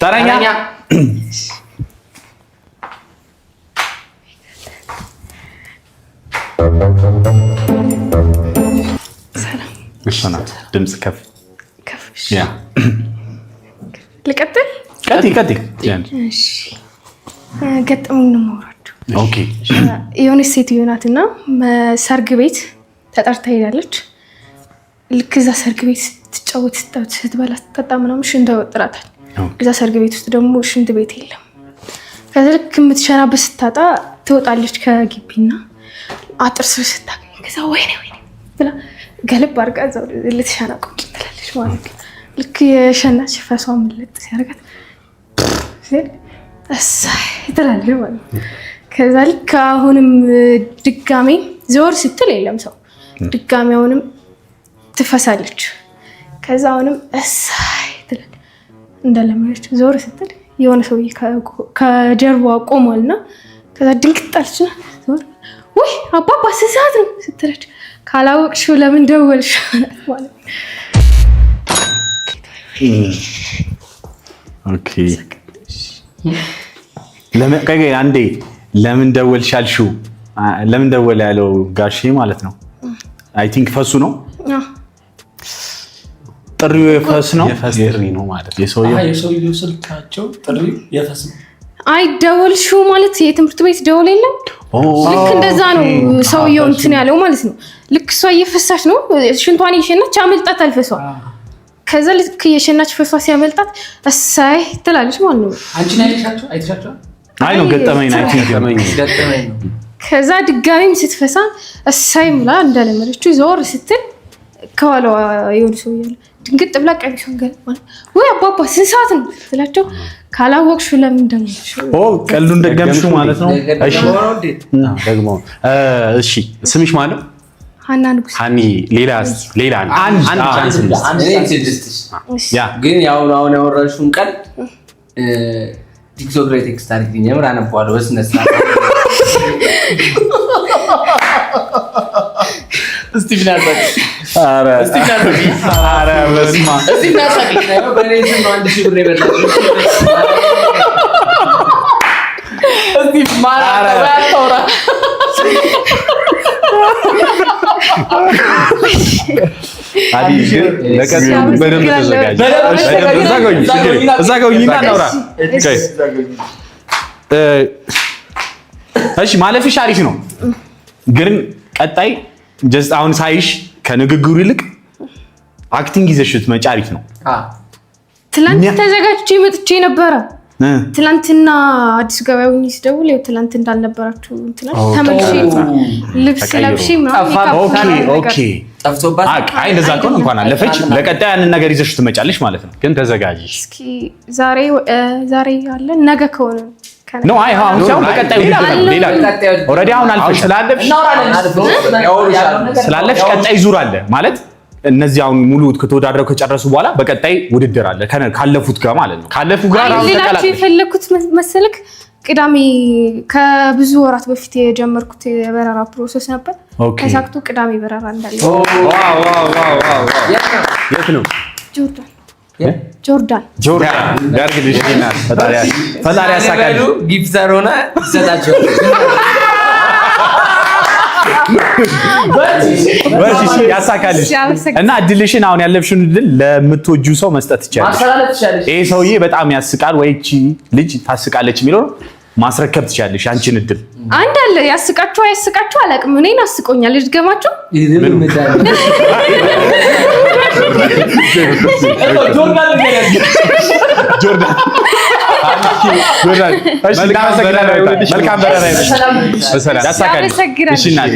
ተረኛ ሰላም እሺ ድምጽ ከፍ ያ ልቀጥል ቀጥይ እሺ ገጠመኝ ነው የማወራችሁ ኦኬ የሆነች ሴትዮ ናትና ሰርግ ቤት ተጠርታ ሄዳለች ልክ እዛ ሰርግ ቤት ስትጫወት ስትበላ ስትጠጣ ምናምን ሽንት ይወጥራታል እዛ ሰርግ ቤት ውስጥ ደግሞ ሽንት ቤት የለም ከዛ ልክ የምትሸናበት ስታጣ ትወጣለች ከግቢና አጥር ስር ስታገኝ ከዛ ወይኔ ብላ ገለብ አድርጋ እዛው ልትሸና ቁጭ ትላለች ማለት ነው ልክ የሸናች ፈሷን ምልጥ ሲያደርጋት እሳይ ትላለች ማለት ነው ከዛ ልክ አሁንም ድጋሜ ዞር ስትል የለም ሰው ድጋሜ አሁንም ትፈሳለች ከዛ አሁንም እሳይ ትላለች እንደለመደች ዞር ስትል የሆነ ሰውዬ ከጀርባዋ ቆሟልና ከዛ ድንቅጣለችና ዞር ወይ አባባ ስንት ነው ስትለች ካላወቅሽው ለምን ደወልሽ ማለት ኦኬ አንዴ ለምን ደወልሻልሽው ለምን ደወለ ያለው ጋሼ ማለት ነው አይ ቲንክ ፈሱ ነው ጥሪው የፈስ ነው የፈስሪ ነው ማለት የሰውየው ስልካቸው ጥሪው የፈስ ነው አይ ደወልሽው ማለት የትምህርት ቤት ደወል የለም ልክ እንደዛ ነው ሰውየው እንትን ያለው ማለት ነው ልክ እሷ እየፈሳች ነው ሽንቷን እየሸናች አመልጣት አልፈሷ ከዛ ልክ እየሸናች ፈሷ ሲያመልጣት እሳይ ትላለች ማለት ነው አንቺ ነህ አይተሻቸው አይ ነው ገጠመኝ ነው ከዛ ድጋሚም ስትፈሳ እሳይ ብላ እንደለመደችው ዞር ስትል ከኋላዋ የሆነ ሰው ያለ ድንግጥ ብላ ቀሚሷን ገለባል ወይ አባባ ስንት ሰዓት ነው ስላቸው ካላወቅሽው ለምን ደምሽ ቀልዱን ደገምሽው ማለት ነው እሺ ደግሞ እሺ ስምሽ ማለት ሃና ንጉስ ሃኒ ሌላ አንድ ቻንስ ያ ግን ያው አሁን ያወራሽውን ቀን ቲክቶክ ላይ ቴክስት አድርጊኝ የምር አነባዋለሁ በስነ ስርዓት እስቲ ብናልባት አረ በስማ እስቲ ብናሳቂ ነው በኔ ስም አንድ ሺህ ብር ይበላል እስቲ ማራ ተባታውራ አዲስ ለቀጥ በደንብ ተዘጋጅ እዛ ጋውኝና እናውራ እሺ ማለፍሽ አሪፍ ነው ግን ቀጣይ ጀስት አሁን ሳይሽ ከንግግሩ ይልቅ አክቲንግ ይዘሽ ትመጪ አሪፍ ነው ትላንት ተዘጋጅቼ መጥቼ ነበር ትላንትና አዲስ ገበያው ይስደውል ትላንት እንዳልነበራችሁ ትላንት ተመልሼ ልብስ ለብሼ ኦኬ ጠፍቶባት አይ እንደዛ ከሆነ እንኳን አለፈች ለቀጣይ ያንን ነገር ይዘሽ ትመጫለሽ ማለት ነው ግን ተዘጋጂ እስኪ ዛሬ አለ ነገ ከሆነ ነው አይ አሁን ሰው በቀጣይ ሌላ ኦሬዲ አሁን አልፈሽ ስላለፍሽ ቀጣይ ዙር አለ ማለት እነዚህ አሁን ሙሉ ከተወዳደረው ከጨረሱ በኋላ በቀጣይ ውድድር አለ ካለፉት ጋር ማለት ነው ካለፉ ጋር አሁን ተቀላቅለ የፈለኩት መሰለክ ቅዳሜ ከብዙ ወራት በፊት የጀመርኩት የበረራ ፕሮሰስ ነበር ከሳክቱ ቅዳሜ በረራ እንዳለ የት ነው ጆርዳን ጋርግልሽና ፈጣሪ ያሳካል ጊፍተር ሆነ ዘዳቸው ወርሺ ያሳካልሽ እና እድልሽን አሁን ያለፍሽን እድል ለምትወጂው ሰው መስጠት ትችያለሽ ይሄ ሰውዬ በጣም ያስቃል ወይ እቺ ልጅ ታስቃለች የሚለው ማስረከብ ትችያለሽ አንቺን እድል አንድ አለ ያስቃችሁ አላቅም እኔን አስቆኛል ልድገማችሁ ጆርዳን መልካም በረራ ይሁንልሽ በሰላም ያሳካልሽ እሺ እናቴ